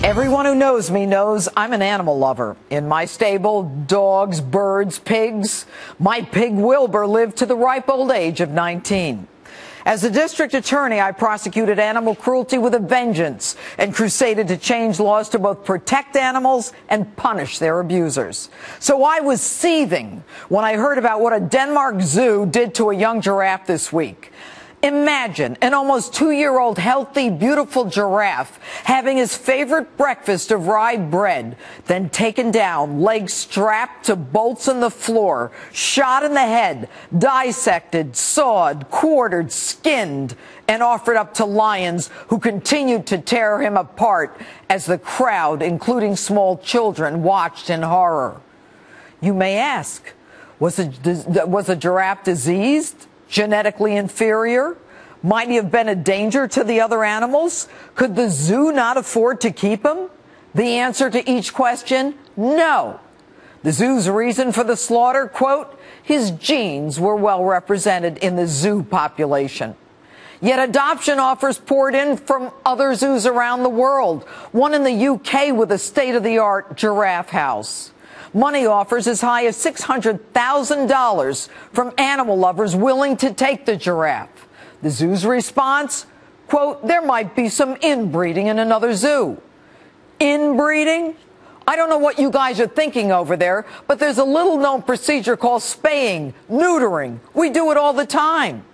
Everyone who knows me knows I'm an animal lover. In my stable, dogs, birds, pigs. My pig Wilbur lived to the ripe old age of 19. As a district attorney, I prosecuted animal cruelty with a vengeance and crusaded to change laws to both protect animals and punish their abusers. So I was seething when I heard about what a Denmark zoo did to a young giraffe this week. Imagine an almost 2-year-old healthy, beautiful giraffe having his favorite breakfast of rye bread, then taken down, legs strapped to bolts in the floor, shot in the head, dissected, sawed, quartered, skinned, and offered up to lions who continued to tear him apart as the crowd, including small children, watched in horror. You may ask, was a giraffe diseased? Genetically inferior? Might he have been a danger to the other animals? Could the zoo not afford to keep him? The answer to each question, no. The zoo's reason for the slaughter, quote, his genes were well represented in the zoo population. Yet adoption offers poured in from other zoos around the world, one in the UK with a state-of-the-art giraffe house. Money offers as high as $600,000 from animal lovers willing to take the giraffe. The zoo's response, quote, there might be some inbreeding in another zoo. Inbreeding? I don't know what you guys are thinking over there, but there's a little-known procedure called spaying, neutering. We do it all the time.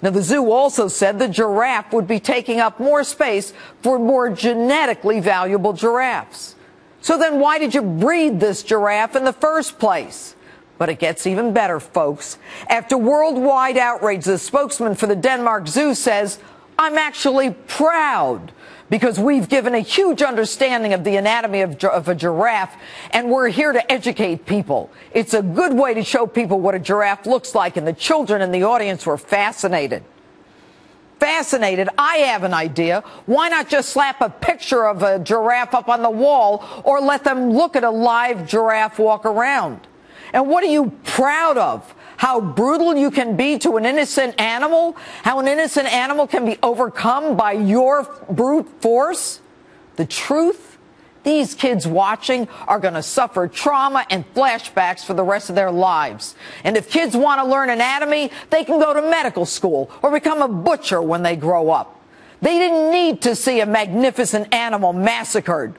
Now, the zoo also said the giraffe would be taking up more space for more genetically valuable giraffes. So then why did you breed this giraffe in the first place? But it gets even better, folks. After worldwide outrage, the spokesman for the Denmark Zoo says, I'm actually proud because we've given a huge understanding of the anatomy of a giraffe, and we're here to educate people. It's a good way to show people what a giraffe looks like, and the children in the audience were fascinated. I have an idea. Why not just slap a picture of a giraffe up on the wall or let them look at a live giraffe walk around? And what are you proud of? How brutal you can be to an innocent animal? How an innocent animal can be overcome by your brute force? The truth? These kids watching are going to suffer trauma and flashbacks for the rest of their lives. And if kids want to learn anatomy, they can go to medical school or become a butcher when they grow up. They didn't need to see a magnificent animal massacred.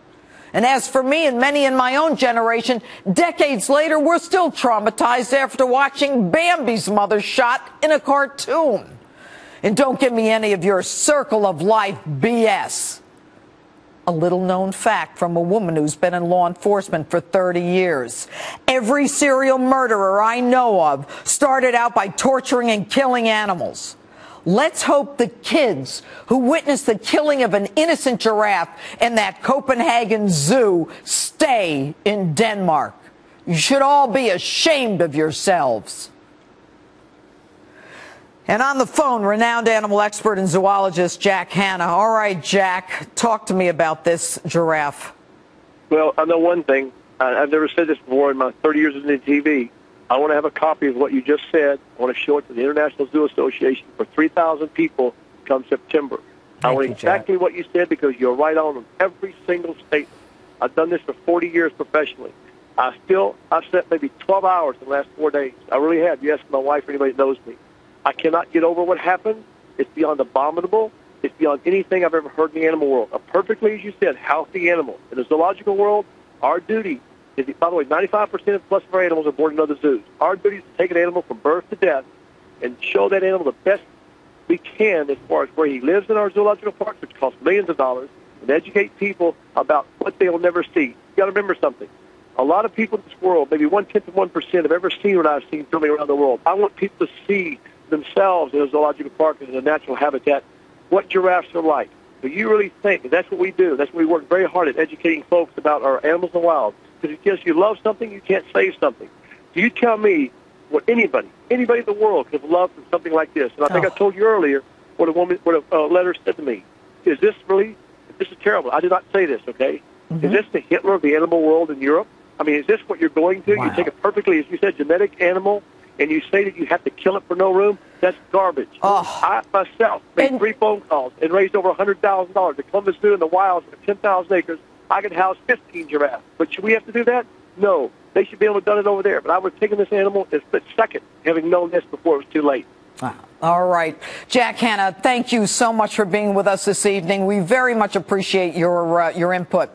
And as for me and many in my own generation, decades later, we're still traumatized after watching Bambi's mother shot in a cartoon. And don't give me any of your circle of life BS. A little-known fact from a woman who's been in law enforcement for 30 years. Every serial murderer I know of started out by torturing and killing animals. Let's hope the kids who witnessed the killing of an innocent giraffe in that Copenhagen zoo stay in Denmark. You should all be ashamed of yourselves. And on the phone, renowned animal expert and zoologist Jack Hanna. All right, Jack, talk to me about this giraffe. Well, I know one thing. I've never said this before in my 30 years in the TV. I want to have a copy of what you just said. I want to show it to the International Zoo Association for 3,000 people come September. I want exactly what you said because you're right on every single statement. I've done this for 40 years professionally. I've slept maybe 12 hours in the last 4 days. I really have. You ask my wife or anybody that knows me. I cannot get over what happened. It's beyond abominable. It's beyond anything I've ever heard in the animal world. A perfectly, as you said, healthy animal. In the zoological world, our duty is, by the way, 95% plus of our animals are born in other zoos. Our duty is to take an animal from birth to death and show that animal the best we can as far as where he lives in our zoological parks, which costs millions of dollars, and educate people about what they will never see. You got to remember something. A lot of people in this world, maybe 0.1% have ever seen what I've seen filming around the world. I want people to see themselves in a zoological park and in a natural habitat what giraffes are like. Do you really think that that's what we do? That's what we work very hard at, educating folks about our animals in the wild. Because if you love something, you can't save something. Do you tell me what anybody in the world could have loved from something like this? And I think I told you earlier what a letter said to me. Is this really? This is terrible. I did not say this, okay? Mm-hmm. Is this the Hitler of the animal world in Europe? I mean, is this what you're going to? Wow. You take a perfectly, as you said, genetic animal, and you say that you have to kill it for no room? That's garbage. Oh. I, myself, made 3 phone calls and raised over $100,000 to Columbus Zoo in the wilds for 10,000 acres. I could house 15 giraffes. But should we have to do that? No. They should be able to have done it over there. But I would have taken this animal in a split second, having known this before it was too late. All right. Jack Hanna, thank you so much for being with us this evening. We very much appreciate your input.